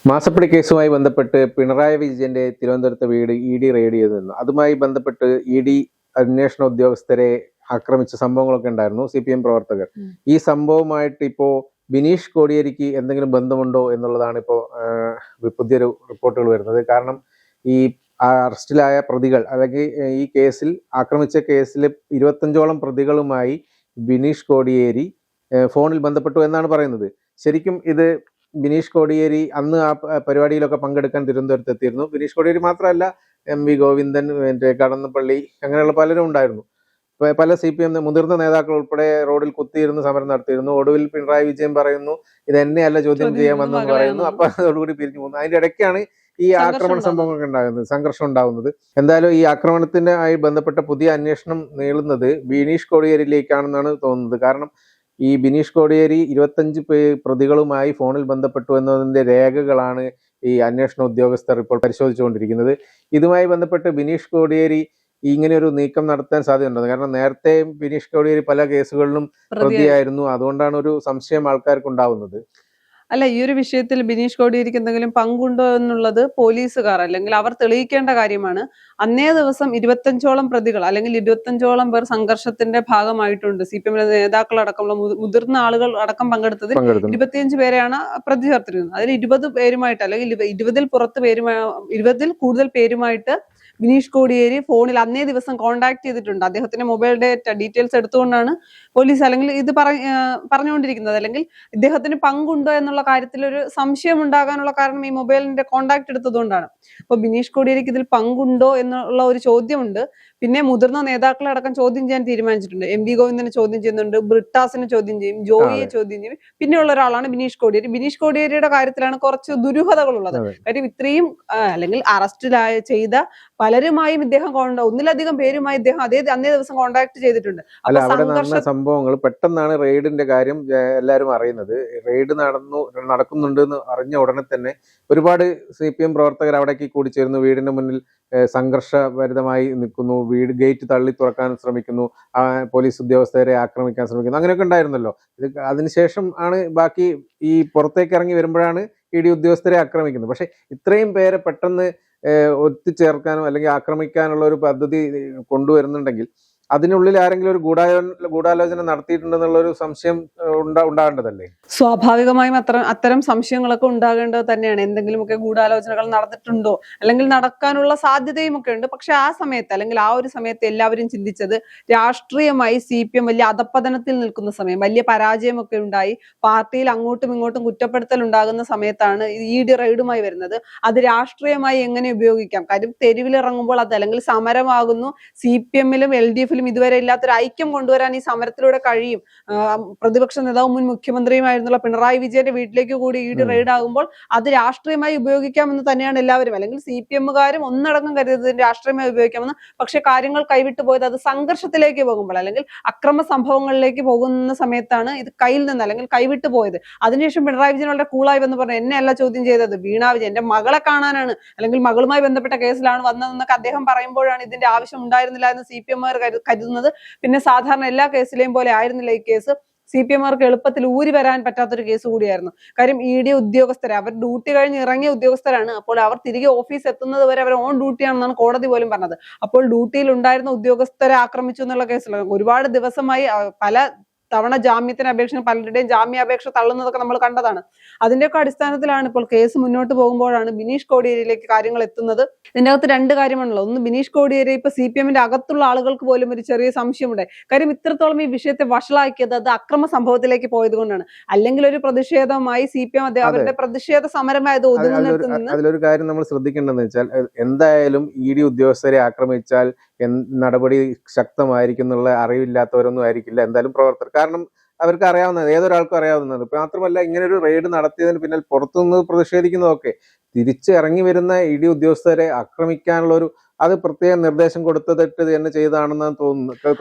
മാസപ്പടി കേസുമായി ബന്ധപ്പെട്ട് പിണറായി വിജയന്റെ തിരുവനന്തപുരത്തെ വീട് ഇ.ഡി. റെയ്ഡ് ചെയ്തിരുന്നു. അതുമായി ബന്ധപ്പെട്ട് ഇ.ഡി. അന്വേഷണ ഉദ്യോഗസ്ഥരെ ആക്രമിച്ച സംഭവങ്ങളൊക്കെ ഉണ്ടായിരുന്നു CPM പ്രവർത്തകർ. ഈ സംഭവമായിട്ട് ഇപ്പോൾ ബിനീഷ് കോടിയേരിക്ക് എന്തെങ്കിലും ബന്ധമുണ്ടോ എന്നുള്ളതാണ് ഇപ്പോൾ പുതിയൊരു റിപ്പോർട്ടുകൾ വരുന്നത്. കാരണം ഈ അറസ്റ്റിലായ പ്രതികൾ അല്ലെങ്കിൽ ഈ കേസിൽ ആക്രമിച്ച കേസിൽ 25ഓളം പ്രതികളുമായി ബിനീഷ് കോടിയേരി ഫോണിൽ ബന്ധപ്പെട്ടു എന്നാണ് പറയുന്നത്. ശരിക്കും ഇത് ബിനീഷ് കോടിയേരി അന്ന് ആ പരിപാടിയിലൊക്കെ പങ്കെടുക്കാൻ തിരുവനന്തപുരത്ത് എത്തിയിരുന്നു. ബിനീഷ് കോടിയേരി മാത്രമല്ല, MV ഗോവിന്ദൻ, കടന്നപ്പള്ളി, അങ്ങനെയുള്ള പലരും ഉണ്ടായിരുന്നു. പല CPM മുതിർന്ന നേതാക്കൾ ഉൾപ്പെടെ റോഡിൽ കുത്തിയിരുന്ന് സമരം നടത്തിയിരുന്നു. ഒടുവിൽ പിണറായി വിജയൻ പറയുന്നു ഇത് എന്നെയല്ല ചോദ്യം ചെയ്യാമെന്ന് പറയുന്നു. അപ്പൊ അതോടുകൂടി പിരിഞ്ഞു പോകുന്നു. അതിന്റെ ഇടയ്ക്കാണ് ഈ ആക്രമണ സംഭവങ്ങളൊക്കെ ഉണ്ടാകുന്നത്, സംഘർഷം ഉണ്ടാകുന്നത്. എന്തായാലും ഈ ആക്രമണത്തിന്റെ ആയി ബന്ധപ്പെട്ട പുതിയ അന്വേഷണം നീളുന്നത് ബിനീഷ് കോടിയേരിയിലേക്കാണെന്നാണ് തോന്നുന്നത്. കാരണം ഈ ബിനീഷ് കോടിയേരി 25 പ്രതികളുമായി ഫോണിൽ ബന്ധപ്പെട്ടു എന്നതിന്റെ രേഖകളാണ് ഈ അന്വേഷണ ഉദ്യോഗസ്ഥർ ഇപ്പോൾ പരിശോധിച്ചുകൊണ്ടിരിക്കുന്നത്. ഇതുമായി ബന്ധപ്പെട്ട് ബിനീഷ് കോടിയേരി ഇങ്ങനെ ഒരു നീക്കം നടത്താൻ സാധ്യതയുണ്ടോ? കാരണം നേരത്തെ ബിനീഷ് കോടിയേരി പല കേസുകളിലും പ്രതിയായിരുന്നു. അതുകൊണ്ടാണ് ഒരു സംശയം ആൾക്കാർക്ക് ഉണ്ടാവുന്നത്. അല്ല, ഈ ഒരു വിഷയത്തിൽ ബിനീഷ് കോടിയേരിക്ക് എന്തെങ്കിലും പങ്കുണ്ടോ എന്നുള്ളത് പോലീസുകാർ അല്ലെങ്കിൽ അവർ തെളിയിക്കേണ്ട കാര്യമാണ്. അന്നേ ദിവസം 25ഓളം പ്രതികൾ അല്ലെങ്കിൽ 25ഓളം പേർ സംഘർഷത്തിന്റെ ഭാഗമായിട്ടുണ്ട്. CPM നേതാക്കളടക്കമുള്ള മുതിർന്ന ആളുകൾ അടക്കം പങ്കെടുത്തതിൽ 25 പേരെയാണ് പ്രതി ചേർത്തിരുന്നത്. അതിൽ 20 പേരുമായിട്ട് അല്ലെങ്കിൽ 20ൽ കൂടുതൽ പേരുമായിട്ട് ബിനീഷ് കോടിയേരി ഫോണിൽ അന്നേ ദിവസം കോണ്ടാക്ട് ചെയ്തിട്ടുണ്ട്. അദ്ദേഹത്തിന്റെ മൊബൈൽ ഡീറ്റെയിൽസ് എടുത്തുകൊണ്ടാണ് പോലീസ് അല്ലെങ്കിൽ ഇത് പറഞ്ഞുകൊണ്ടിരിക്കുന്നത്. അല്ലെങ്കിൽ ഇദ്ദേഹത്തിന് പങ്കുണ്ടോ എന്നുള്ള കാര്യത്തിൽ ഒരു സംശയം ഉണ്ടാകാനുള്ള കാരണം ഈ മൊബൈലിന്റെ കോണ്ടാക്ട് എടുത്തതുകൊണ്ടാണ്. അപ്പൊ ബിനീഷ് കോടിയേരിക്ക് ഇതിൽ പങ്കുണ്ടോ എന്നുള്ള ഒരു ചോദ്യമുണ്ട്. പിന്നെ മുതിർന്ന നേതാക്കളെ അടക്കം ചോദ്യം ചെയ്യാൻ തീരുമാനിച്ചിട്ടുണ്ട്. MV ഗോവിന്ദനെ ചോദ്യം ചെയ്യുന്നുണ്ട്, ബ്രിട്ടാസിനെ ചോദ്യം ചെയ്യും, ജോയിയെ ചോദ്യം ചെയ്യും. പിന്നെയുള്ള ഒരാളാണ് ബിനീഷ് കോടിയേരി. ബിനീഷ് കോടിയേരിയുടെ കാര്യത്തിലാണ് കുറച്ച് ദുരൂഹതകളുള്ളത്. കാര്യം ഇത്രയും അല്ലെങ്കിൽ ചെയ്ത പലരുമായും ഇദ്ദേഹം ഒന്നിലധികം പേരുമായി ഇദ്ദേഹം അന്നേ ദിവസം കോണ്ടാക്ട് ചെയ്തിട്ടുണ്ട്. അല്ല, അവിടെ നടന്ന സംഭവങ്ങൾ പെട്ടെന്നാണ് റെയ്ഡിന്റെ കാര്യം എല്ലാവരും അറിയുന്നത്. റെയ്ഡ് നടക്കുന്നുണ്ട് എന്ന് അറിഞ്ഞ ഉടനെ തന്നെ ഒരുപാട് CPM പ്രവർത്തകർ അവിടേക്ക് കൂടിച്ചേരുന്നു. വീടിന്റെ മുന്നിൽ സംഘർഷഭരിതമായി നിൽക്കുന്നു, വീട് ഗേറ്റ് തള്ളി തുറക്കാൻ ശ്രമിക്കുന്നു, പോലീസ് ഉദ്യോഗസ്ഥരെ ആക്രമിക്കാൻ ശ്രമിക്കുന്നു, അങ്ങനെയൊക്കെ ഉണ്ടായിരുന്നല്ലോ. അതിനുശേഷം ആണ് ബാക്കി ഈ പുറത്തേക്ക് ഇറങ്ങി വരുമ്പോഴാണ് ED ഉദ്യോഗസ്ഥരെ ആക്രമിക്കുന്നത്. പക്ഷെ ഇത്രയും പേരെ പെട്ടെന്ന് ഒത്തുചേർക്കാനോ അല്ലെങ്കിൽ ആക്രമിക്കാനുള്ള ഒരു പദ്ധതി കൊണ്ടുവരുന്നുണ്ടെങ്കിൽ അതിനുള്ളിൽ ആരെങ്കിലും ഒരു ഗൂഢാലോചന നടത്തിയിട്ടുണ്ടെന്നുള്ള ഒരു സംശയം ഉണ്ടാകേണ്ടതല്ലേ? സ്വാഭാവികമായും അത്തരം സംശയങ്ങളൊക്കെ ഉണ്ടാകേണ്ടത് തന്നെയാണ്. എന്തെങ്കിലുമൊക്കെ ഗൂഢാലോചനകൾ നടന്നിട്ടുണ്ടോ അല്ലെങ്കിൽ നടക്കാനുള്ള സാധ്യതയും ഒക്കെ ഉണ്ട്. പക്ഷെ ആ സമയത്ത് അല്ലെങ്കിൽ ആ ഒരു സമയത്ത് എല്ലാവരും ചിന്തിച്ചത് രാഷ്ട്രീയമായി CPM വലിയ അധപ്പതനത്തിൽ നിൽക്കുന്ന സമയം, വലിയ പരാജയമൊക്കെ ഉണ്ടായി, പാർട്ടിയിൽ അങ്ങോട്ടും ഇങ്ങോട്ടും കുറ്റപ്പെടുത്തൽ ഉണ്ടാകുന്ന സമയത്താണ് ED റെയ്ഡുമായി വരുന്നത്. അത് രാഷ്ട്രീയമായി എങ്ങനെ ഉപയോഗിക്കാം? കാര്യം തെരുവിലിറങ്ങുമ്പോൾ അത് അല്ലെങ്കിൽ സമരമാകുന്നു. CPM-ലും LDF ഇതുവരെ ഇല്ലാത്തൊരു ഐക്യം കൊണ്ടുവരാൻ ഈ സമരത്തിലൂടെ കഴിയും. പ്രതിപക്ഷ നേതാവും മുൻ മുഖ്യമന്ത്രിയുമായിരുന്നുള്ള പിണറായി വിജയന്റെ വീട്ടിലേക്ക് കൂടി ED റെയ്ഡ് ആകുമ്പോൾ അത് രാഷ്ട്രീയമായി ഉപയോഗിക്കാമെന്ന് തന്നെയാണ് എല്ലാവരും, അല്ലെങ്കിൽ CPM-കാരും ഒന്നടങ്കം കരുതുന്നത് രാഷ്ട്രീയമായി ഉപയോഗിക്കാമെന്ന്. പക്ഷെ കാര്യങ്ങൾ കൈവിട്ടു പോയത് അത് സംഘർഷത്തിലേക്ക് പോകുമ്പോൾ അല്ലെങ്കിൽ അക്രമ സംഭവങ്ങളിലേക്ക് പോകുന്ന സമയത്താണ് ഇത് കയ്യിൽ നിന്ന് അല്ലെങ്കിൽ കൈവിട്ടു പോയത്. അതിനുശേഷം പിണറായി വിജയൻ വളരെ കൂളായി എന്ന് പറഞ്ഞു, എന്നെ അല്ല ചോദ്യം ചെയ്തത്, വീണ വിജയൻ എന്റെ മകളെ കാണാനാണ് അല്ലെങ്കിൽ മകളുമായി ബന്ധപ്പെട്ട കേസിലാണ് വന്നതെന്നൊക്കെ അദ്ദേഹം പറയുമ്പോഴാണ് ഇതിന്റെ ആവശ്യം ഉണ്ടായിരുന്നില്ല എന്ന് CPM-കാർ കരുതുന്നത്. പിന്നെ സാധാരണ എല്ലാ കേസിലെയും പോലെ ആയിരുന്നില്ല ഈ കേസ്. CPM-കാർക്ക് എളുപ്പത്തിൽ ഊരി വരാൻ പറ്റാത്തൊരു കേസ് കൂടിയായിരുന്നു. കാര്യം ED ഉദ്യോഗസ്ഥരെ, അവർ ഡ്യൂട്ടി കഴിഞ്ഞ് ഇറങ്ങിയ ഉദ്യോഗസ്ഥരാണ്. അപ്പോൾ അവർ തിരികെ ഓഫീസ് എത്തുന്നത് വരെ അവർ ഓൺ ഡ്യൂട്ടിയാണെന്നാണ് കോടതി പോലും പറഞ്ഞത്. അപ്പോൾ ഡ്യൂട്ടിയിൽ ഉണ്ടായിരുന്ന ഉദ്യോഗസ്ഥരെ ആക്രമിച്ചു എന്നുള്ള കേസിലാണ് ഒരുപാട് ദിവസമായി പല തവണ ജാമ്യത്തിന് അപേക്ഷ, പലരുടെയും ജാമ്യാപേക്ഷ തള്ളുന്നതൊക്കെ നമ്മൾ കണ്ടതാണ്. അതിന്റെയൊക്കെ അടിസ്ഥാനത്തിലാണ് ഇപ്പോൾ കേസ് മുന്നോട്ട് പോകുമ്പോഴാണ് ബിനീഷ് കോടിയേരിയിലേക്ക് കാര്യങ്ങൾ എത്തുന്നത്. ഇതിന്റെ അകത്ത് രണ്ട് കാര്യമാണല്ലോ. ഒന്ന്, ബിനീഷ് കോടിയേരി ഇപ്പൊ CPM-ന്റെ അകത്തുള്ള ആളുകൾക്ക് പോലും ഒരു ചെറിയ സംശയമുണ്ട്. കാര്യം ഇത്രത്തോളം ഈ വിഷയത്തെ വഷളാക്കിയത് അത് അക്രമ സംഭവത്തിലേക്ക് പോയത് കൊണ്ടാണ്. അല്ലെങ്കിൽ ഒരു പ്രതിഷേധമായി CPM അവരുടെ പ്രതിഷേധ സമരമായത് ഒതുങ്ങി നിർത്തുന്നത്. അതിലൊരു കാര്യം നമ്മൾ ശ്രദ്ധിക്കേണ്ടതെന്ന് വെച്ചാൽ, എന്തായാലും ED ഉദ്യോഗസ്ഥരെ ആക്രമിച്ചാൽ നടപടി ശക്തമായിരിക്കും എന്നുള്ള അറിവില്ലാത്തവരൊന്നും ആയിരിക്കില്ല എന്തായാലും പ്രവർത്തകർ. കാരണം അവർക്ക് അറിയാവുന്നത്, ഏതൊരാൾക്കും അറിയാവുന്നത്. മാത്രമല്ല, ഇങ്ങനെ ഒരു റെയ്ഡ് നടത്തിയതിന് പിന്നിൽ പുറത്തുനിന്ന് പ്രതിഷേധിക്കുന്നതൊക്കെ തിരിച്ച് ഇറങ്ങി വരുന്ന ED ഉദ്യോഗസ്ഥരെ ആക്രമിക്കാനുള്ള ഒരു അത് പ്രത്യേകം നിർദ്ദേശം കൊടുത്തിട്ട് തന്നെ ചെയ്തതാണെന്ന് തോന്നുന്നു.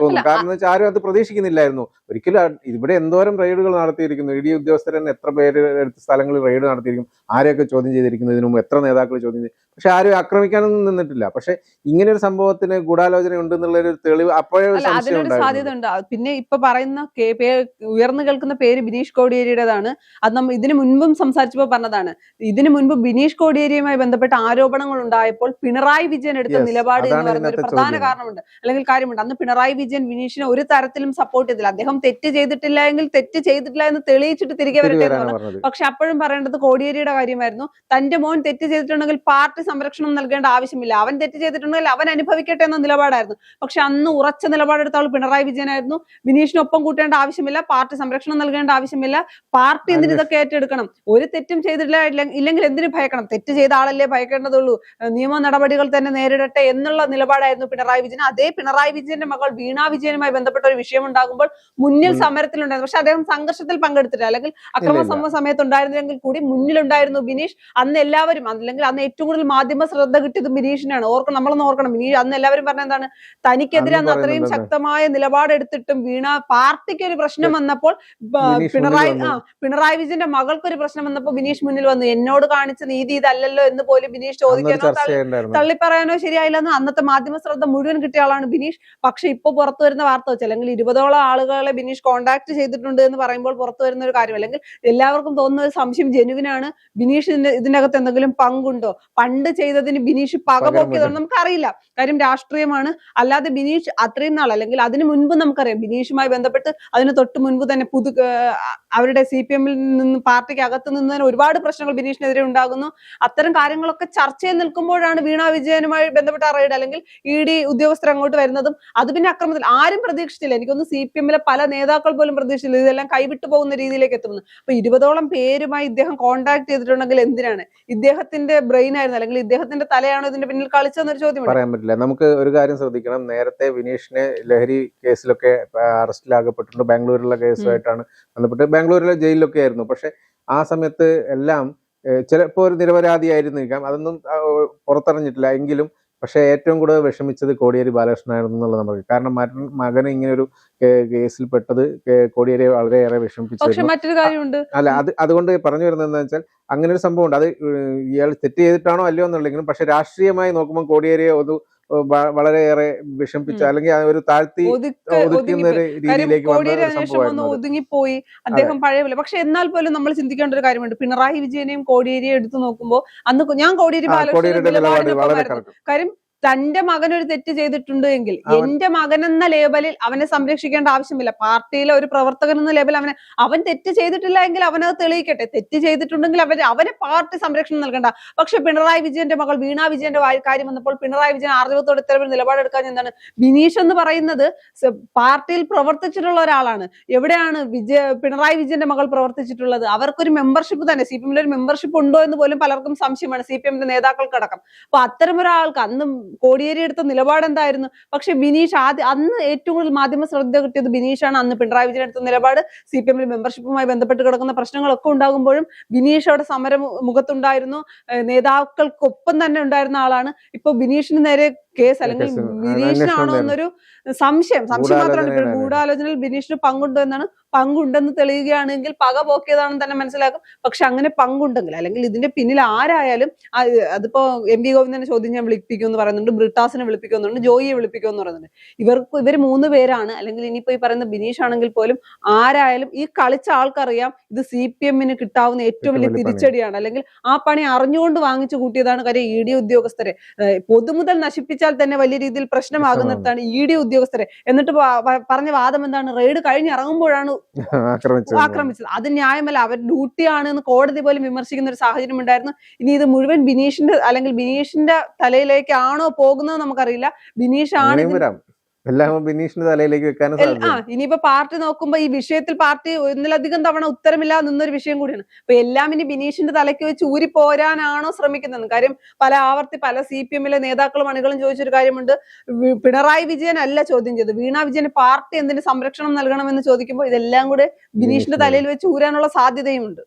കാരണം എന്ന് വെച്ചാൽ ആരും അത് പ്രതീക്ഷിക്കുന്നില്ലായിരുന്നു ഒരിക്കലും. ഇവിടെ എന്തോരം റെയ്ഡുകൾ നടത്തിയിരിക്കുന്നു, ഇ ഡി ഉദ്യോഗസ്ഥർ തന്നെ എത്ര പേര് എടുത്ത സ്ഥലങ്ങളിൽ റെയ്ഡ് നടത്തിയിരിക്കും, ആരെയൊക്കെ ചോദ്യം ചെയ്തിരിക്കുന്നു, ഇതിനു മുമ്പ് എത്ര നേതാക്കൾ ചോദ്യം ചെയ്തു. പക്ഷെ ആരും ആക്രമിക്കാനൊന്നും നിന്നിട്ടില്ല. പക്ഷെ ഇങ്ങനെ ഒരു സംഭവത്തിന് ഗൂഢാലോചന ഉണ്ടെന്നുള്ള ഒരു തെളിവ് അപ്പോഴേ അതിനൊരു സാധ്യത ഉണ്ട്. പിന്നെ ഇപ്പൊ പറയുന്ന ഉയർന്നു കേൾക്കുന്ന പേര് ബിനീഷ് കോടിയേരിയുടേതാണ്. അത് നമ്മൾ ഇതിനു മുൻപും സംസാരിച്ചപ്പോൾ പറഞ്ഞതാണ്. ഇതിനു മുൻപ് ബിനീഷ് കോടിയേരിയുമായി ബന്ധപ്പെട്ട ആരോപണങ്ങൾ ഉണ്ടായപ്പോൾ പിണറായി വിജയൻ എടുത്ത നിലപാട് എന്ന് പറയുന്ന ഒരു പ്രധാന കാരണമുണ്ട്, അല്ലെങ്കിൽ കാര്യമുണ്ട്. അന്ന് പിണറായി വിജയൻ ബിനീഷിനെ ഒരു തരത്തിലും സപ്പോർട്ട് ചെയ്തില്ല. അദ്ദേഹം തെറ്റ് ചെയ്തിട്ടില്ല എങ്കിൽ തെറ്റ് ചെയ്തിട്ടില്ല എന്ന് തെളിയിച്ചിട്ട് തിരികെ വരട്ടെ എന്ന് പറഞ്ഞു. പക്ഷെ അപ്പോഴും പറയേണ്ടത് കോടിയേരിയുടെ കാര്യമായിരുന്നു. തന്റെ മോൻ തെറ്റ് ചെയ്തിട്ടുണ്ടെങ്കിൽ പാർട്ടി സംരക്ഷണം നൽകേണ്ട ആവശ്യമില്ല, അവൻ തെറ്റ് ചെയ്തിട്ടുണ്ടെങ്കിൽ അവൻ അനുഭവിക്കട്ടെ എന്ന നിലപാടായിരുന്നു. പക്ഷെ അന്ന് ഉറച്ച നിലപാടെടുത്ത ആൾ പിണറായി വിജയനായിരുന്നു. ബിനീഷിനൊപ്പം കൂട്ടേണ്ട ആവശ്യമില്ല, പാർട്ടി സംരക്ഷണം നൽകേണ്ട ആവശ്യമില്ല, പാർട്ടി എന്തിന് ഇതൊക്കെ ഏറ്റെടുക്കണം, ഒരു തെറ്റും ചെയ്തിട്ടില്ല ഇല്ലെങ്കിൽ എന്തിനു ഭയക്കണം, തെറ്റ് ചെയ്ത ആളല്ലേ ഭയക്കേണ്ടതുള്ളൂ, നിയമ നടപടികൾ തന്നെ നേരിടട്ടെ എന്നുള്ള നിലപാടായിരുന്നു പിണറായി വിജയൻ. അതേ പിണറായി വിജയന്റെ മകൾ വീണ വിജയനുമായി ബന്ധപ്പെട്ട ഒരു വിഷയം ഉണ്ടാകുമ്പോൾ മുന്നിൽ സമരത്തിലുണ്ടായിരുന്നു. പക്ഷെ അദ്ദേഹം സംഘർഷത്തിൽ പങ്കെടുത്തില്ല, അല്ലെങ്കിൽ അക്രമ സംഭവ സമയത്ത് ഉണ്ടായിരുന്നെങ്കിൽ കൂടി മുന്നിലുണ്ടായിരുന്നു ബിനീഷ്. അന്ന് എല്ലാവരും, അല്ലെങ്കിൽ അന്ന് ഏറ്റവും കൂടുതൽ മാധ്യമ ശ്രദ്ധ കിട്ടിയത് ബിനീഷിനാണ്. നമ്മളൊന്ന് ഓർക്കണം, ബിനീഷ് അന്ന് എല്ലാവരും പറഞ്ഞ എന്താണ്, തനിക്കെതിരെ അന്ന് അത്രയും ശക്തമായ നിലപാടെടുത്തിട്ടും വീണ പാർട്ടിക്ക് ഒരു പ്രശ്നം വന്നപ്പോൾ പിണറായി വിജയന്റെ മകൾക്ക് ഒരു പ്രശ്നം വന്നപ്പോൾ ബിനീഷ് മുന്നിൽ വന്നു. എന്നോട് കാണിച്ച നീതി ഇതല്ലല്ലോ എന്ന് പോലും ബിനീഷ് ചോദിക്കാനോ തള്ളിപ്പറയാനോ ശരിയായില്ലെന്ന് അന്നത്തെ മാധ്യമ ശ്രദ്ധ മുഴുവൻ കിട്ടിയ ആളാണ് ബിനീഷ്. പക്ഷെ ഇപ്പൊ പുറത്തു വരുന്ന വാർത്ത വെച്ച്, അല്ലെങ്കിൽ 20ഓളം ആളുകളെ ബിനീഷ് കോണ്ടാക്ട് ചെയ്തിട്ടുണ്ട് എന്ന് പറയുമ്പോൾ പുറത്തു വരുന്ന ഒരു കാര്യം, അല്ലെങ്കിൽ എല്ലാവർക്കും തോന്നുന്ന ഒരു സംശയം ജെനുവിനാണ്, ബിനീഷ് ഇതിനകത്ത് എന്തെങ്കിലും പങ്കുണ്ടോ, പണ്ട് ചെയ്തതിന് ബിനീഷ് പകപോക്കിയതാണ് നമുക്കറിയില്ല. കാര്യം രാഷ്ട്രീയമാണ്. അല്ലാതെ ബിനീഷ് അത്രയും നാൾ, അല്ലെങ്കിൽ അതിനു മുൻപ് നമുക്കറിയാം ബിനീഷുമായി ബന്ധപ്പെട്ട് അതിന് തൊട്ട് മുൻപ് തന്നെ അവരുടെ CPM-ൽ നിന്ന് പാർട്ടിക്ക് അകത്ത് നിന്ന് തന്നെ ഒരുപാട് പ്രശ്നങ്ങൾ ബിനീഷിനെതിരെ ഉണ്ടാകുന്നു. അത്തരം കാര്യങ്ങളൊക്കെ ചർച്ചയിൽ നിൽക്കുമ്പോഴാണ് വീണ വിജയനുമായി ബന്ധപ്പെട്ട റെയ്ഡ്, അല്ലെങ്കിൽ ED ഉദ്യോഗസ്ഥർ അങ്ങോട്ട് വരുന്നതും. അത് പിന്നെ അക്രമത്തിൽ ആരും പ്രതീക്ഷിച്ചില്ല. എനിക്കൊന്ന് CPM-ലെ പല നേതാക്കൾ പോലും പ്രതീക്ഷിച്ചില്ല ഇതെല്ലാം കൈവിട്ടു പോകുന്ന രീതിയിലേക്ക് എത്തുമെന്ന്. അപ്പൊ 20ഓളം പേരുമായി ഇദ്ദേഹം കോണ്ടാക്ട് ചെയ്തിട്ടുണ്ടെങ്കിൽ എന്തിനാണ്? ഇദ്ദേഹത്തിന്റെ ബ്രെയിൻ ആയിരുന്നു, അല്ലെങ്കിൽ ഇദ്ദേഹത്തിന്റെ തലയാണോ ഇതിന്റെ പിന്നിൽ കളിച്ചതെന്നൊരു ചോദ്യം പറയാൻ പറ്റില്ല. നമുക്ക് ഒരു കാര്യം ശ്രദ്ധിക്കണം, നേരത്തെ വിനീഷിനെ ലഹരി കേസിലൊക്കെ അറസ്റ്റിലാകപ്പെട്ടിട്ടുണ്ട്. ബാംഗ്ലൂരിലുള്ള കേസുമായിട്ടാണ് ബന്ധപ്പെട്ട് ബാംഗ്ലൂരിലെ ജയിലിലൊക്കെ ആയിരുന്നു. പക്ഷെ ആ സമയത്ത് എല്ലാം ചിലപ്പോൾ ഒരു നിരപരാധിയായിരുന്നിരിക്കാം, അതൊന്നും പുറത്തറിഞ്ഞിട്ടില്ല എങ്കിലും. പക്ഷെ ഏറ്റവും കൂടുതൽ വിഷമിച്ചത് കോടിയേരി ബാലകൃഷ്ണനായിരുന്നു എന്നുള്ളത് നമുക്ക്. കാരണം മകന് ഇങ്ങനെ ഒരു കേസിൽ പെട്ടത് കോടിയേരി വളരെയേറെ വിഷമിപ്പിച്ചു. മറ്റൊരു കാര്യമുണ്ട്, അല്ല അതുകൊണ്ട് പറഞ്ഞു വരുന്നത് എന്താ വെച്ചാൽ, അങ്ങനെ ഒരു സംഭവം ഉണ്ട്. അത് ഇയാൾ തെറ്റ് ചെയ്തിട്ടാണോ അല്ലയോ എന്നുള്ളെങ്കിലും, പക്ഷെ രാഷ്ട്രീയമായി നോക്കുമ്പോൾ കോടിയേരിയെ വളരെയേറെ വിഷമിപ്പിച്ച, അല്ലെങ്കിൽ ഒരു താഴ്ത്തി ഒതുക്കുന്ന രീതിയിലേക്ക് ഒതുങ്ങിപ്പോയി അദ്ദേഹം പഴയ പോലെ. പക്ഷെ എന്നാൽ പോലും നമ്മൾ ചിന്തിക്കേണ്ട ഒരു കാര്യമുണ്ട്, പിണറായി വിജയനെയും കോടിയേരിയെ എടുത്തു നോക്കുമ്പോൾ അന്ന് ഞാൻ കോടിയേരി ബാലകൃഷ്ണൻ കാര്യം തന്റെ മകൻ ഒരു തെറ്റ് ചെയ്തിട്ടുണ്ട് എങ്കിൽ എന്റെ മകൻ എന്ന ലേബലിൽ അവനെ സംരക്ഷിക്കേണ്ട ആവശ്യമില്ല. പാർട്ടിയിലെ ഒരു പ്രവർത്തകൻ എന്ന ലേബൽ അവൻ തെറ്റ് ചെയ്തിട്ടില്ല എങ്കിൽ അവനത് തെളിയിക്കട്ടെ, തെറ്റ് ചെയ്തിട്ടുണ്ടെങ്കിൽ അവനെ പാർട്ടി സംരക്ഷണം നൽകണ്ട. പക്ഷെ പിണറായി വിജയന്റെ മകൾ വീണ വിജയന്റെ കാര്യം വന്നപ്പോൾ പിണറായി വിജയൻ ആർജവത്തോടെ ഇത്തരം നിലപാടെടുക്കാൻ എന്താണ്? ബിനീഷ് എന്ന് പറയുന്നത് പാർട്ടിയിൽ പ്രവർത്തിച്ചിട്ടുള്ള ഒരാളാണ്. എവിടെയാണ് പിണറായി വിജയന്റെ മകൾ പ്രവർത്തിച്ചിട്ടുള്ളത്? അവർക്കൊരു മെമ്പർഷിപ്പ് തന്നെ, CPM-ൽ ഒരു മെമ്പർഷിപ്പ് ഉണ്ടോ എന്ന് പോലും പലർക്കും സംശയമാണ്, CPM-ന്റെ നേതാക്കൾക്കടക്കം. അപ്പൊ അത്തരം ഒരാൾക്ക് അന്ന് കോടിയേരി എടുത്ത നിലപാട് എന്തായിരുന്നു? പക്ഷെ ബിനീഷ് അന്ന് ഏറ്റവും കൂടുതൽ മാധ്യമ ശ്രദ്ധ കിട്ടിയത് ബിനീഷാണ്. അന്ന് പിണറായി വിജയൻ എടുത്ത നിലപാട്, CPM-ൽ മെമ്പർഷിപ്പുമായി ബന്ധപ്പെട്ട് കിടക്കുന്ന പ്രശ്നങ്ങളൊക്കെ ഉണ്ടാകുമ്പോഴും ബിനീഷ് അവിടെ സമര മുഖത്തുണ്ടായിരുന്നു, നേതാക്കൾക്കൊപ്പം തന്നെ ഉണ്ടായിരുന്ന ആളാണ്. ഇപ്പൊ ബിനീഷിന് നേരെ കേസ്, അല്ലെങ്കിൽ ബിനീഷിനാണോ എന്നൊരു സംശയം മാത്രമാണ്. ഗൂഢാലോചനയിൽ ബിനീഷിന് പങ്കുണ്ടോ എന്നാണ്. പങ്കുണ്ടെന്ന് തെളിയുകയാണെങ്കിൽ പക പോക്കിയതാണെന്ന് തന്നെ മനസ്സിലാക്കും. പക്ഷെ അങ്ങനെ പങ്കുണ്ടെങ്കിൽ, അല്ലെങ്കിൽ ഇതിന്റെ പിന്നിൽ ആരായാലും, അതിപ്പോ MV ഗോവിന്ദനെ ചോദ്യം ഞാൻ വിളിപ്പിക്കും എന്ന് പറയുന്നുണ്ട്, ബ്രിട്ടാസിനെ വിളിപ്പിക്കുന്നുണ്ട്, ജോയിയെ വിളിപ്പിക്കുമെന്ന് പറയുന്നുണ്ട്. ഇവർ 3 പേരാണ്, അല്ലെങ്കിൽ ഇനിയിപ്പോ ഈ പറയുന്ന ബിനീഷ് ആണെങ്കിൽ പോലും ആരായാലും ഈ കളിച്ച ആൾക്കറിയാം ഇത് CPM-ന് കിട്ടാവുന്ന ഏറ്റവും വലിയ തിരിച്ചടിയാണ്, അല്ലെങ്കിൽ ആ പണി അറിഞ്ഞുകൊണ്ട് വാങ്ങിച്ചു കൂട്ടിയതാണ്. കാര്യം ED ഉദ്യോഗസ്ഥരെ പൊതുമുതൽ നശിപ്പിച്ചാൽ തന്നെ വലിയ രീതിയിൽ പ്രശ്നമാകുന്നിടത്താണ് ED ഉദ്യോഗസ്ഥരെ. എന്നിട്ട് പറഞ്ഞ വാദം എന്താണ്? റെയ്ഡ് കഴിഞ്ഞിറങ്ങുമ്പോഴാണ് ആക്രമിച്ചത്. അത് ന്യായമല്ല, അവർ ഡ്യൂട്ടിയാണ് എന്ന് കോടതി പോലും വിമർശിക്കുന്ന ഒരു സാഹചര്യം ഉണ്ടായിരുന്നു. ഇനി ഇത് മുഴുവൻ ബിനീഷിന്റെ, അല്ലെങ്കിൽ ബിനീഷിന്റെ തലയിലേക്കാണോ പോകുന്നത് നമുക്കറിയില്ല. ബിനീഷ് ആണ് എല്ലാം ബിനീഷിന്റെ തലയിലേക്ക് വെക്കാനും ഇനിയിപ്പോ പാർട്ടി നോക്കുമ്പോ ഈ വിഷയത്തിൽ പാർട്ടി ഒന്നിലധികം തവണ ഉത്തരമില്ലാതെ നിന്നൊരു വിഷയം കൂടിയാണ്. അപ്പൊ എല്ലാം ഇനി ബിനീഷിന്റെ തലയ്ക്ക് വെച്ച് ഊരി പോരാനാണോ ശ്രമിക്കുന്നത്? കാര്യം പല ആവർത്തി പല CPM-ലെ നേതാക്കളും അണികളും ചോദിച്ചൊരു കാര്യമുണ്ട്, പിണറായി വിജയൻ അല്ല ചോദ്യം ചെയ്തത്, വീണ വിജയന് പാർട്ടി എന്തിന് സംരക്ഷണം നൽകണമെന്ന് ചോദിക്കുമ്പോൾ ഇതെല്ലാം കൂടെ ബിനീഷിന്റെ തലയിൽ വെച്ച് ഊരാനുള്ള സാധ്യതയുമുണ്ട്.